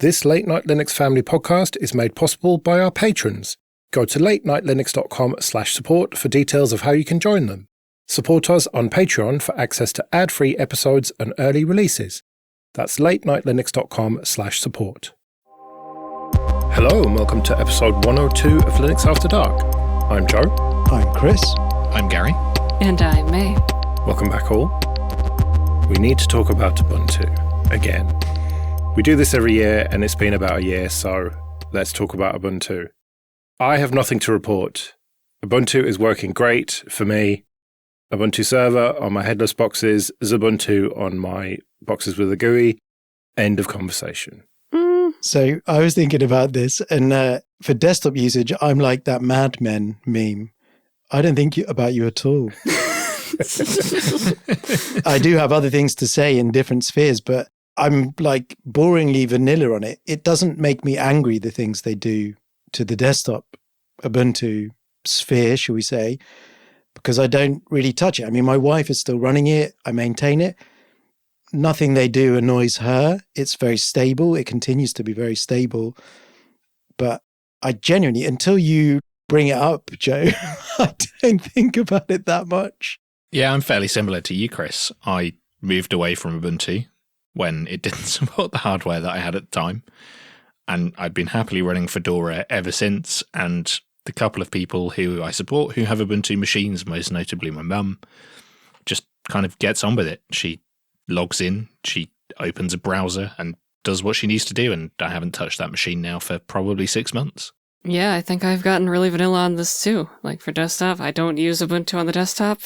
This Late Night Linux Family podcast is made possible by our patrons. Go to latenightlinux.com/support for details of how you can join them. Support us on Patreon for access to ad-free episodes and early releases. That's latenightlinux.com/support. Hello and welcome to episode 102 of Linux After Dark. I'm Joe. I'm Chris. I'm Gary. And I'm May. Welcome back all. We need to talk about Ubuntu again. We do this every year and it's been about a year, so let's talk about Ubuntu. I have nothing to report. Ubuntu is working great for me. Ubuntu server on my headless boxes, Ubuntu on my boxes with a GUI. End of conversation. So I was thinking about this, and for desktop usage, I'm like that Mad Men meme. I don't think about you at all. I do have other things to say in different spheres, but I'm like boringly vanilla on it. It doesn't make me angry, the things they do to the desktop Ubuntu sphere, shall we say, because I don't really touch it. I mean, my wife is still running it. I maintain it. Nothing they do annoys her. It's very stable. It continues to be very stable. But I genuinely, until you bring it up, Joe, I don't think about it that much. Yeah, I'm fairly similar to you, Chris. I moved away from Ubuntu when it didn't support the hardware that I had at the time. And I've been happily running Fedora ever since. And the couple of people who I support who have Ubuntu machines, most notably my mum, just kind of gets on with it. She logs in, she opens a browser and does what she needs to do. And I haven't touched that machine now for probably 6 months. Yeah, I think I've gotten really vanilla on this too. Like for desktop, I don't use Ubuntu on the desktop.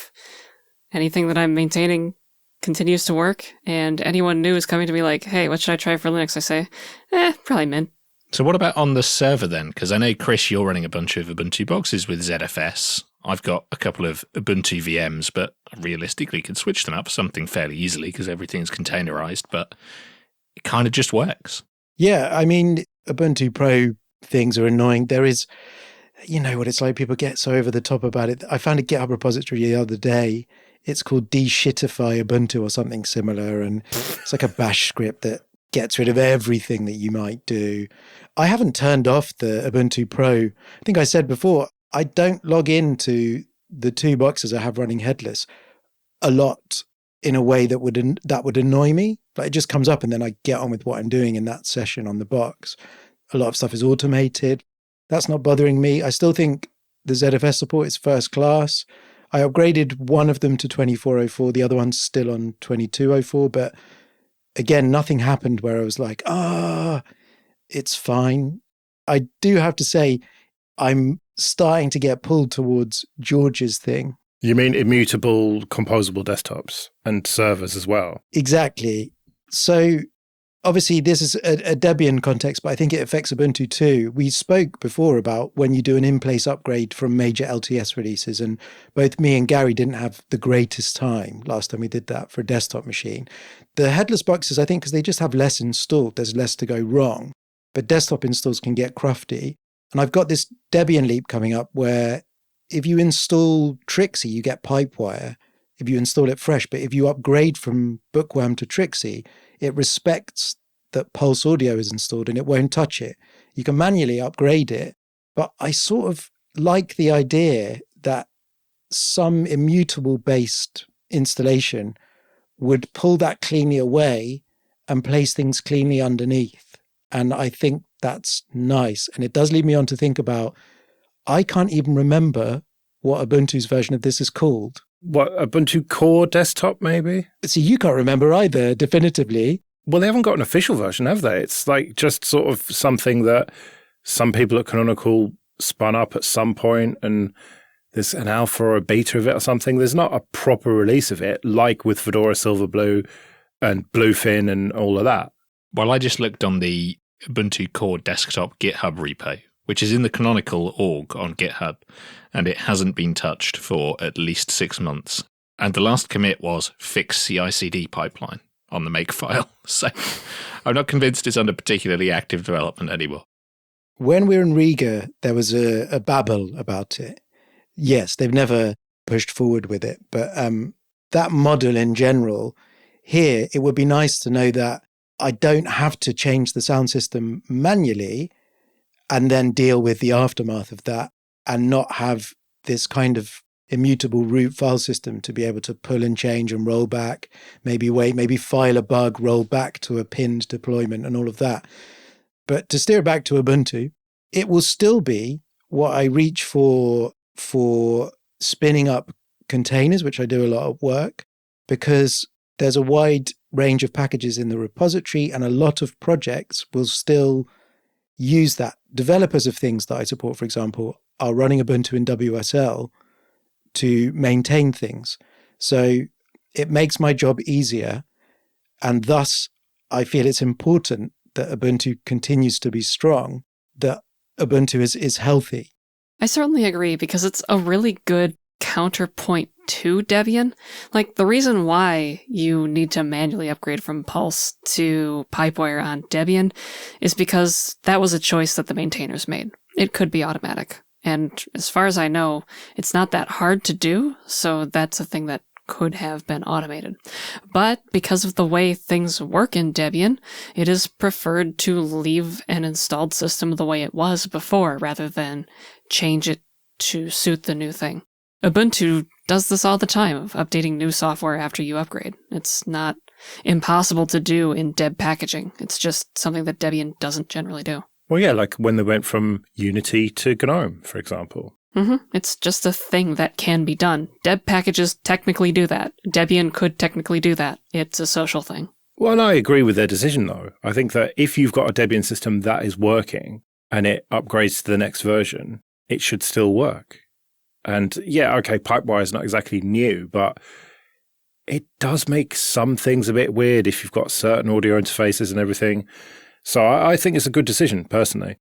Anything that I'm maintaining continues to work, and anyone new is coming to me like, hey, what should I try for Linux? I say, probably Mint. So what about on the server then? Because I know, Chris, you're running a bunch of Ubuntu boxes with ZFS. I've got a couple of Ubuntu VMs, but realistically could switch them up for something fairly easily because everything's containerized, but it kind of just works. Yeah, I mean, Ubuntu Pro things are annoying. There is, you know what it's like, people get so over the top about it. I found a GitHub repository the other day. It's called deshitify Ubuntu or something similar, and it's like a bash script that gets rid of everything that you might do. I haven't turned off the Ubuntu Pro. I think I said before, I don't log into the two boxes I have running headless a lot in a way that would annoy me. Like it just comes up and then I get on with what I'm doing in that session on the box. A lot of stuff is automated. That's not bothering me. I still think the ZFS support is first class. I upgraded one of them to 2404. The other one's still on 2204. But again, nothing happened where I was like, it's fine. I do have to say, I'm starting to get pulled towards George's thing. You mean immutable composable desktops and servers as well? Exactly. So obviously this is a Debian context, but I think it affects Ubuntu too. We spoke before about when you do an in-place upgrade from major LTS releases, and both me and Gary didn't have the greatest time last time we did that for a desktop machine. The headless boxes, I think, because they just have less installed, there's less to go wrong. But desktop installs can get crufty. And I've got this Debian leap coming up where if you install Trixie, you get Pipewire if you install it fresh. But if you upgrade from Bookworm to Trixie, it respects that Pulse Audio is installed and it won't touch it. You can manually upgrade it. But I sort of like the idea that some immutable-based installation would pull that cleanly away and place things cleanly underneath. And I think that's nice. And it does lead me on to think about, I can't even remember what Ubuntu's version of this is called. What, Ubuntu Core Desktop, maybe? See, you can't remember either, definitively. Well, they haven't got an official version, have they? It's like just sort of something that some people at Canonical spun up at some point, and there's an alpha or a beta of it or something. There's not a proper release of it, like with Fedora Silverblue and Bluefin and all of that. Well, I just looked on the Ubuntu Core Desktop GitHub repo, which is in the Canonical org on GitHub, and it hasn't been touched for at least 6 months. And the last commit was fix CI/CD pipeline on the make file. So I'm not convinced it's under particularly active development anymore. When we were in Riga, there was a babble about it. Yes, they've never pushed forward with it, but that model in general, here, it would be nice to know that I don't have to change the sound system manually and then deal with the aftermath of that and not have this kind of immutable root file system to be able to pull and change and roll back, maybe wait, maybe file a bug, roll back to a pinned deployment and all of that. But to steer it back to Ubuntu, it will still be what I reach for spinning up containers, which I do a lot of work, because there's a wide range of packages in the repository and a lot of projects will still use that. Developers of things that I support, for example, are running Ubuntu in WSL to maintain things. So it makes my job easier. And thus, I feel it's important that Ubuntu continues to be strong, that Ubuntu is healthy. I certainly agree, because it's a really good counterpoint to Debian. Like, the reason why you need to manually upgrade from Pulse to Pipewire on Debian is because that was a choice that the maintainers made. It could be automatic. And as far as I know, it's not that hard to do, so that's a thing that could have been automated. But because of the way things work in Debian, it is preferred to leave an installed system the way it was before, rather than change it to suit the new thing. Ubuntu does this all the time, of updating new software after you upgrade. It's not impossible to do in deb packaging. It's just something that Debian doesn't generally do. Well, yeah, like when they went from Unity to GNOME, for example. It's just a thing that can be done. Deb packages technically do that. Debian could technically do that. It's a social thing. Well, I agree with their decision, though. I think that if you've got a Debian system that is working and it upgrades to the next version, it should still work. And yeah, okay, Pipewire is not exactly new, but it does make some things a bit weird if you've got certain audio interfaces and everything. So I think it's a good decision, personally.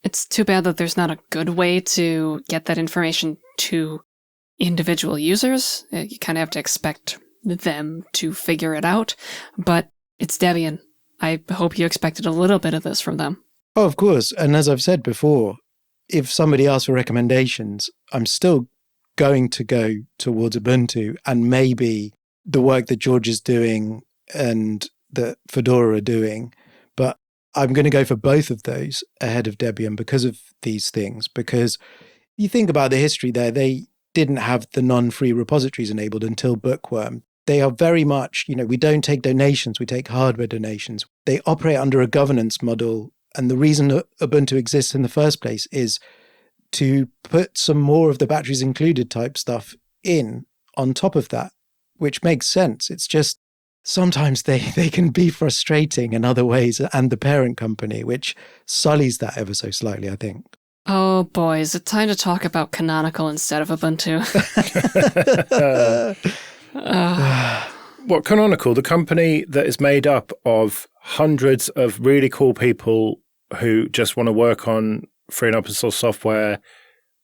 It's too bad that there's not a good way to get that information to individual users. You kind of have to expect them to figure it out. But it's Debian. I hope you expected a little bit of this from them. Oh, of course. And as I've said before, if somebody asks for recommendations, I'm still going to go towards Ubuntu and maybe the work that George is doing and that Fedora are doing. But I'm going to go for both of those ahead of Debian because of these things. Because you think about the history there, they didn't have the non-free repositories enabled until Bookworm. They are very much, we don't take donations, we take hardware donations. They operate under a governance model. And the reason that Ubuntu exists in the first place is to put some more of the batteries included type stuff in on top of that, which makes sense. It's just sometimes they can be frustrating in other ways, and the parent company, which sullies that ever so slightly, I think. Oh boy, is it time to talk about Canonical instead of Ubuntu? What, Canonical, the company that is made up of hundreds of really cool people who just want to work on free and open source software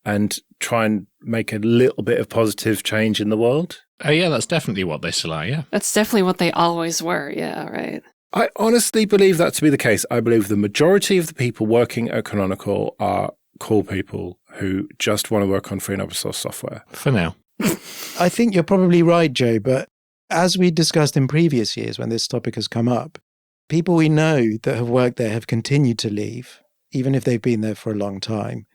and try and make a little bit of positive change in the world? Oh, yeah, that's definitely what they still are, yeah. That's definitely what they always were, yeah, right. I honestly believe that to be the case. I believe the majority of the people working at Canonical are cool people who just want to work on free and open source software. For now. I think you're probably right, Joe, but as we discussed in previous years when this topic has come up, people we know that have worked there have continued to leave, even if they've been there for a long time.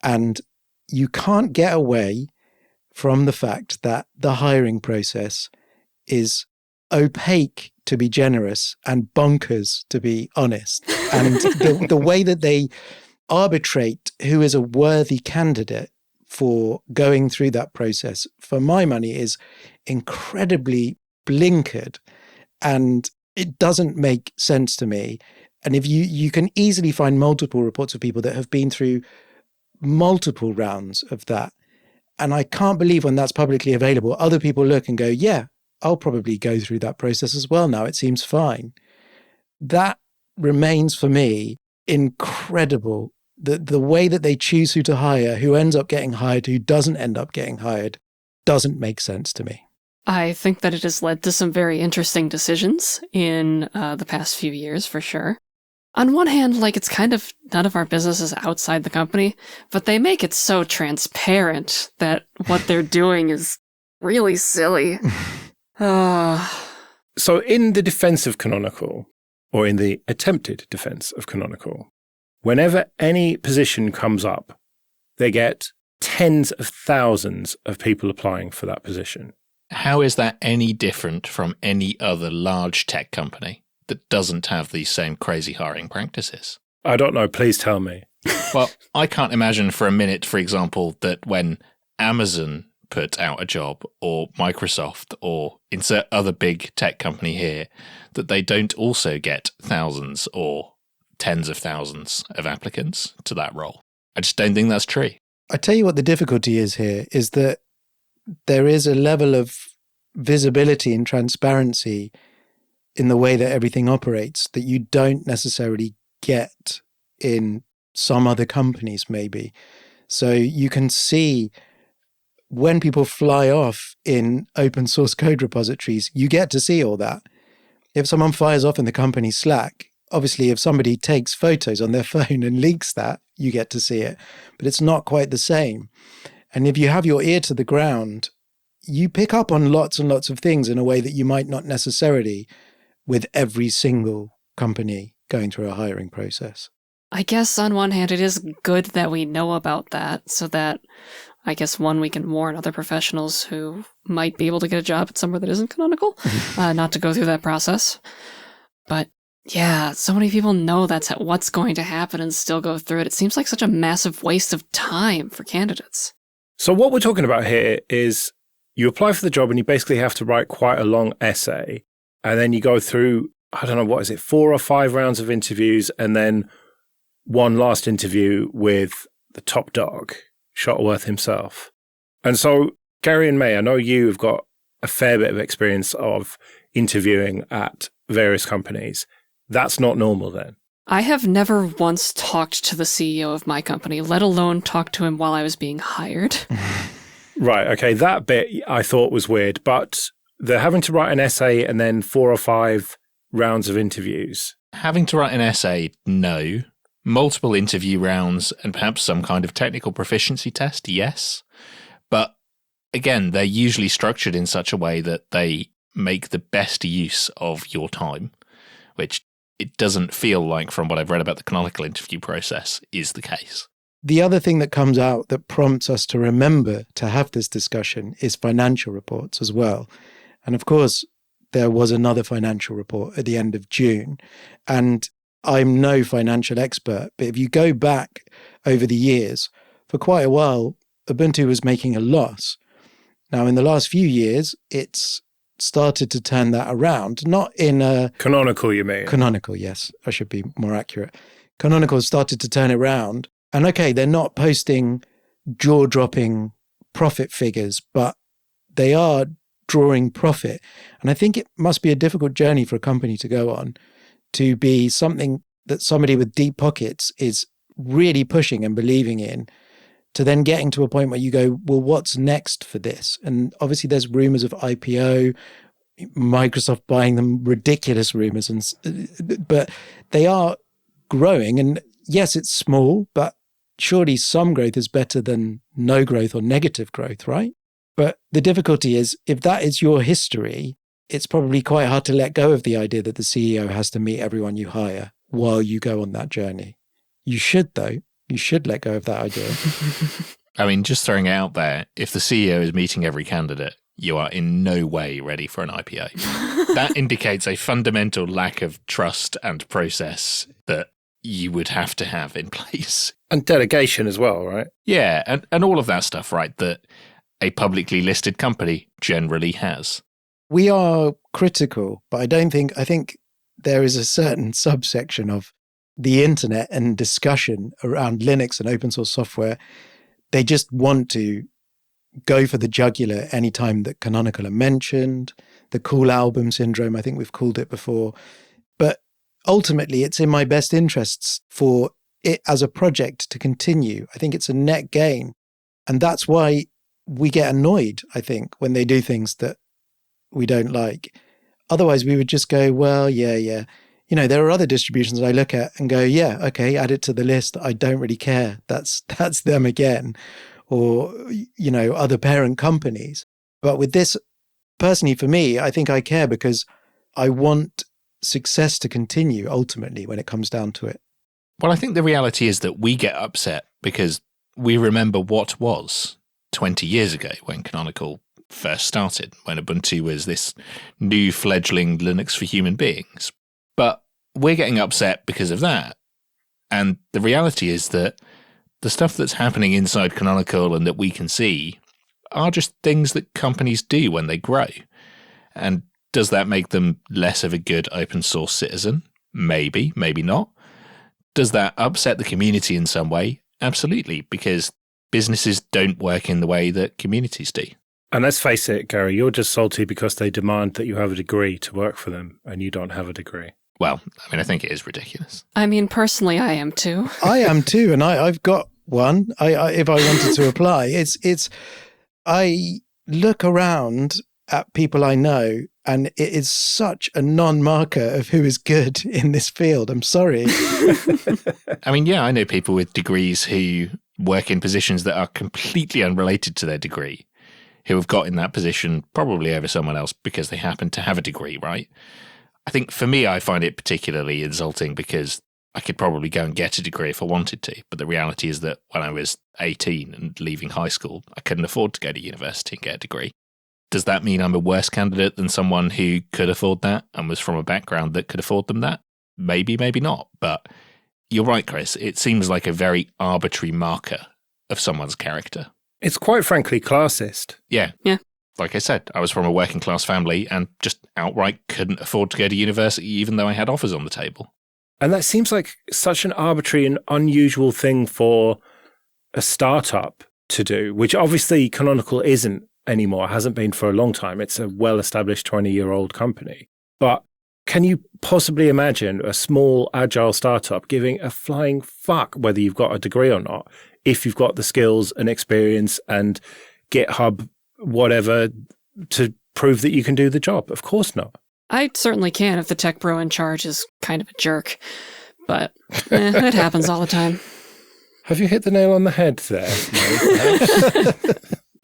And you can't get away from the fact that the hiring process is opaque, to be generous, and bonkers, to be honest. And the way that they arbitrate who is a worthy candidate for going through that process, for my money, is incredibly blinkered. And it doesn't make sense to me. And if you can easily find multiple reports of people that have been through multiple rounds of that. And I can't believe when that's publicly available, other people look and go, yeah, I'll probably go through that process as well now. It seems fine. That remains for me incredible. The way that they choose who to hire, who ends up getting hired, who doesn't end up getting hired, doesn't make sense to me. I think that it has led to some very interesting decisions in the past few years, for sure. On one hand, it's kind of none of our business is outside the company, but they make it so transparent that what they're doing is really silly. So in the defense of Canonical, or in the attempted defense of Canonical, whenever any position comes up, they get tens of thousands of people applying for that position. How is that any different from any other large tech company that doesn't have these same crazy hiring practices? I don't know. Please tell me. Well, I can't imagine for a minute, for example, that when Amazon put out a job, or Microsoft, or insert other big tech company here, that they don't also get thousands or tens of thousands of applicants to that role. I just don't think that's true. I tell you what the difficulty is here is that there is a level of visibility and transparency in the way that everything operates that you don't necessarily get in some other companies, maybe. So you can see when people fly off in open source code repositories, you get to see all that. If someone fires off in the company Slack, obviously, if somebody takes photos on their phone and leaks that, you get to see it. But it's not quite the same. And if you have your ear to the ground, you pick up on lots and lots of things in a way that you might not necessarily with every single company going through a hiring process. I guess on one hand, it is good that we know about that so that I guess we can warn other professionals who might be able to get a job at somewhere that isn't Canonical, not to go through that process. But yeah, so many people know that's what's going to happen and still go through it. It seems like such a massive waste of time for candidates. So what we're talking about here is you apply for the job and you basically have to write quite a long essay. And then you go through, 4 or 5 rounds of interviews and then one last interview with the top dog, Shuttleworth himself. And so, Gary and May, I know you've got a fair bit of experience of interviewing at various companies. That's not normal then. I have never once talked to the CEO of my company, let alone talked to him while I was being hired. Right, okay, that bit I thought was weird, but they're having to write an essay and then 4 or 5 rounds of interviews. Having to write an essay, no. Multiple interview rounds and perhaps some kind of technical proficiency test, yes. But again, they're usually structured in such a way that they make the best use of your time, which it doesn't feel like, from what I've read about the Canonical interview process, is the case. The other thing that comes out that prompts us to remember to have this discussion is financial reports as well. And of course, there was another financial report at the end of June. And I'm no financial expert, but if you go back over the years, for quite a while, Ubuntu was making a loss. Now, in the last few years, it's started to turn that around, not in a... Canonical, you mean? Canonical, yes. I should be more accurate. Canonical started to turn it around. And okay, they're not posting jaw-dropping profit figures, but they are drawing profit. And I think it must be a difficult journey for a company to go on, to be something that somebody with deep pockets is really pushing and believing in, to then getting to a point where you go, well, what's next for this? And obviously there's rumors of IPO, Microsoft buying them, ridiculous rumors, but they are growing. And yes, it's small, but surely some growth is better than no growth or negative growth, right? But the difficulty is, if that is your history, it's probably quite hard to let go of the idea that the CEO has to meet everyone you hire while you go on that journey. You should, though. You should let go of that idea. I mean, just throwing it out there, if the CEO is meeting every candidate, you are in no way ready for an IPO. That indicates a fundamental lack of trust and process that you would have to have in place. And delegation as well, right? Yeah, and all of that stuff, right, that a publicly listed company generally has. We are critical, but I think there is a certain subsection of the internet and discussion around Linux and open source software. They just want to go for the jugular anytime that Canonical are mentioned, the cool album syndrome, I think we've called it before. But ultimately, it's in my best interests for it as a project to continue. I think it's a net gain. And that's why we get annoyed, I think, when they do things that we don't like. Otherwise, we would just go, well, yeah. You know, there are other distributions that I look at and go, yeah, okay, add it to the list. I don't really care. That's them again. Or, you know, other parent companies. But with this, personally for me, I think I care because I want success to continue ultimately when it comes down to it? Well, I think the reality is that we get upset because we remember what was 20 years ago when Canonical first started, when Ubuntu was this new fledgling Linux for human beings. But we're getting upset because of that. And the reality is that the stuff that's happening inside Canonical and that we can see are just things that companies do when they grow. And does that make them less of a good open source citizen? Maybe, maybe not. Does that upset the community in some way? Absolutely, because businesses don't work in the way that communities do. And let's face it, Gary, you're just salty because they demand that you have a degree to work for them and you don't have a degree. Well, I mean, I think it is ridiculous. I mean, personally, I am too. I am too, and I've got one. If I wanted to apply, I look around at people I know, and it is such a non-marker of who is good in this field. I'm sorry. I mean, yeah, I know people with degrees who work in positions that are completely unrelated to their degree, who have got in that position probably over someone else because they happen to have a degree, right? I think for me, I find it particularly insulting because I could probably go and get a degree if I wanted to. But the reality is that when I was 18 and leaving high school, I couldn't afford to go to university and get a degree. Does that mean I'm a worse candidate than someone who could afford that and was from a background that could afford them that? Maybe, maybe not. But you're right, Chris. It seems like a very arbitrary marker of someone's character. It's quite frankly classist. Yeah. Yeah. Like I said, I was from a working class family and just outright couldn't afford to go to university even though I had offers on the table. And that seems like such an arbitrary and unusual thing for a startup to do, which obviously Canonical isn't anymore, hasn't been for a long time. It's a well-established 20-year-old company. But can you possibly imagine a small, agile startup giving a flying fuck whether you've got a degree or not, if you've got the skills and experience and GitHub, whatever, to prove that you can do the job? Of course not. I certainly can if the tech bro in charge is kind of a jerk, but it happens all the time. Have you hit the nail on the head there?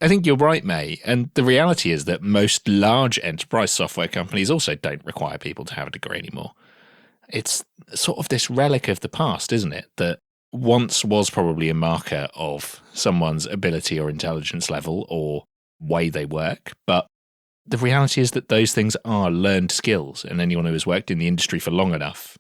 I think you're right, May. And the reality is that most large enterprise software companies also don't require people to have a degree anymore. It's sort of this relic of the past, isn't it? That once was probably a marker of someone's ability or intelligence level or way they work. But the reality is that those things are learned skills, and anyone who has worked in the industry for long enough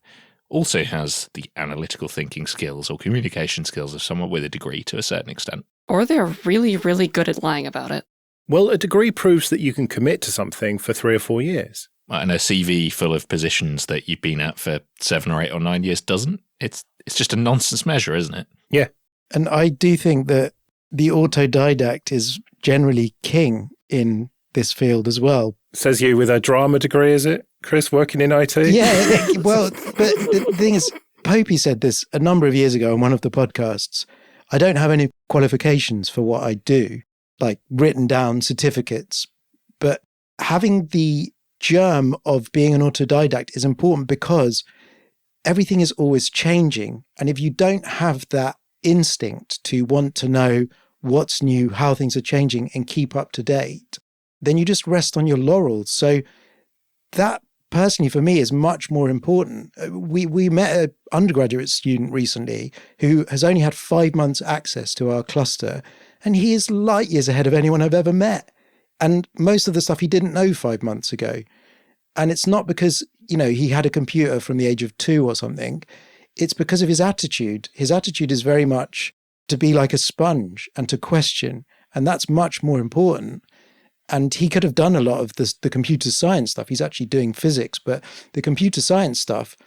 also has the analytical thinking skills or communication skills of someone with a degree to a certain extent. Or they're really, really good at lying about it. Well, a degree proves that you can commit to something for 3 or 4 years. And a CV full of positions that you've been at for 7 or 8 or 9 years doesn't. It's just a nonsense measure, isn't it? Yeah. And I do think that the autodidact is generally king in this field as well. Says you with a drama degree, is it, Chris, working in IT? Yeah, well, but the thing is, Popey said this a number of years ago on one of the podcasts. I don't have any qualifications for what I do, like written down certificates, but having the germ of being an autodidact is important because everything is always changing. And if you don't have that instinct to want to know what's new, how things are changing and keep up to date, then you just rest on your laurels. So that personally for me is much more important. We met an undergraduate student recently who has only had 5 months access to our cluster, and he is light years ahead of anyone I've ever met. And most of the stuff he didn't know 5 months ago. And it's not because, he had a computer from the age of 2 or something. It's because of his attitude. His attitude is very much to be like a sponge and to question. And that's much more important. And he could have done a lot of the computer science stuff. He's actually doing physics, but the computer science stuff,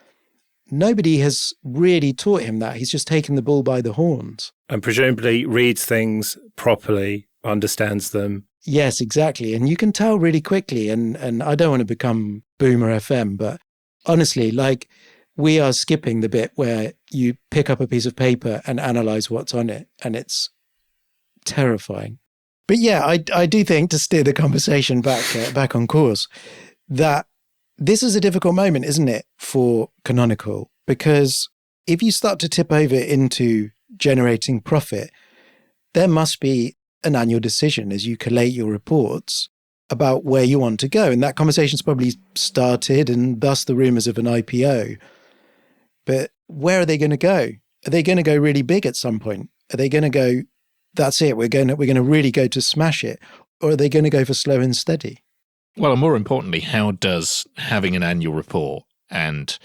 nobody has really taught him that. He's just taken the bull by the horns. And presumably reads things properly, understands them. Yes, exactly. And you can tell really quickly. And I don't want to become Boomer FM, but honestly, we are skipping the bit where you pick up a piece of paper and analyze what's on it. And it's terrifying. But yeah, I do think, to steer the conversation back on course, that this is a difficult moment, isn't it, for Canonical? Because if you start to tip over into generating profit, there must be an annual decision as you collate your reports. about where you want to go. And that conversation's probably started, and thus the rumors of an IPO. But where are they going to go? Are they going to go really big at some point? Are they going to go, that's it, we're going to really go to smash it? Or are they going to go for slow and steady? Well, and more importantly, how does having an annual report and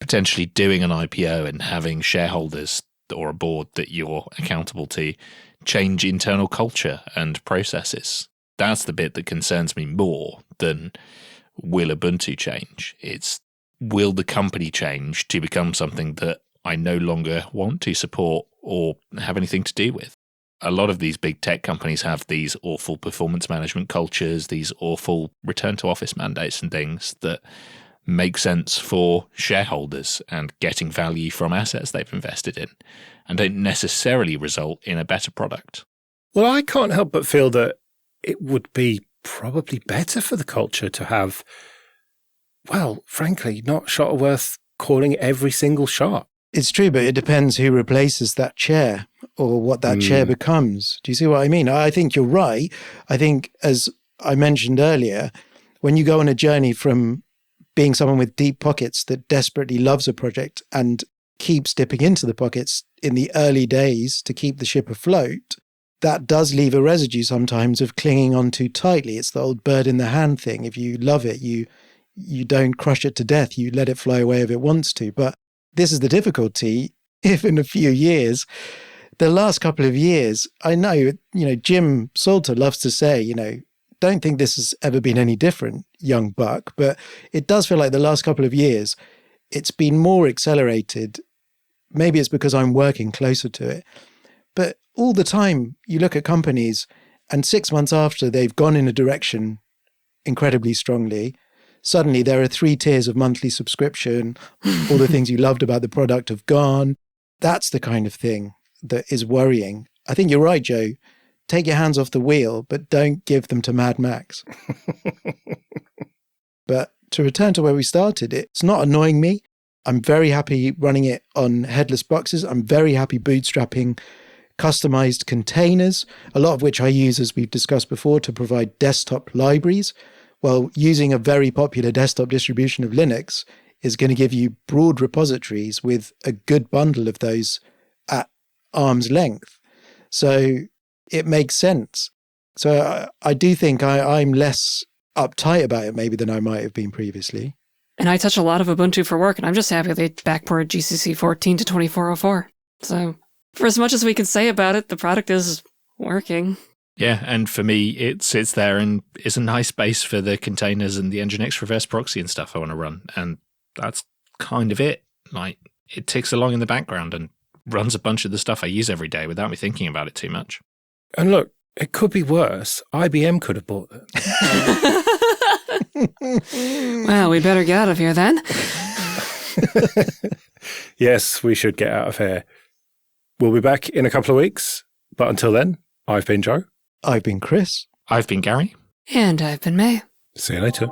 potentially doing an IPO and having shareholders or a board that you're accountable to change internal culture and processes? That's the bit that concerns me more than will Ubuntu change. It's will the company change to become something that I no longer want to support or have anything to do with. A lot of these big tech companies have these awful performance management cultures, these awful return to office mandates and things that make sense for shareholders and getting value from assets they've invested in, and don't necessarily result in a better product. Well, I can't help but feel that it would be probably better for the culture to have, well, frankly, not Shuttleworth calling every single shot. It's true, but it depends who replaces that chair or what that chair becomes. Do you see what I mean? I think you're right. I think, as I mentioned earlier, when you go on a journey from being someone with deep pockets that desperately loves a project and keeps dipping into the pockets in the early days to keep the ship afloat, that does leave a residue sometimes of clinging on too tightly. It's the old bird in the hand thing. If you love it, you don't crush it to death. You let it fly away if it wants to. But this is the difficulty. If in a few years, the last couple of years, I know, Jim Salter loves to say, don't think this has ever been any different, young buck, but it does feel like the last couple of years, it's been more accelerated. Maybe it's because I'm working closer to it. But all the time, you look at companies and 6 months after they've gone in a direction incredibly strongly, suddenly there are 3 tiers of monthly subscription. All the things you loved about the product have gone. That's the kind of thing that is worrying. I think you're right, Joe. Take your hands off the wheel, but don't give them to Mad Max. But to return to where we started, it's not annoying me. I'm very happy running it on headless boxes. I'm very happy bootstrapping customized containers, a lot of which I use, as we've discussed before, to provide desktop libraries. Well, using a very popular desktop distribution of Linux is going to give you broad repositories with a good bundle of those at arm's length. So it makes sense. So I do think I'm less uptight about it maybe than I might have been previously. And I touch a lot of Ubuntu for work, and I'm just happy they backport GCC 14 to 2404. So for as much as we can say about it, the product is working. Yeah, and for me, it sits there and is a nice base for the containers and the Nginx reverse proxy and stuff I want to run. And that's kind of it. Like, it ticks along in the background and runs a bunch of the stuff I use every day without me thinking about it too much. And look, it could be worse. IBM could have bought it. Well, we better get out of here then. Yes, we should get out of here. We'll be back in a couple of weeks. But until then, I've been Joe. I've been Chris. I've been Gary. And I've been May. See you later.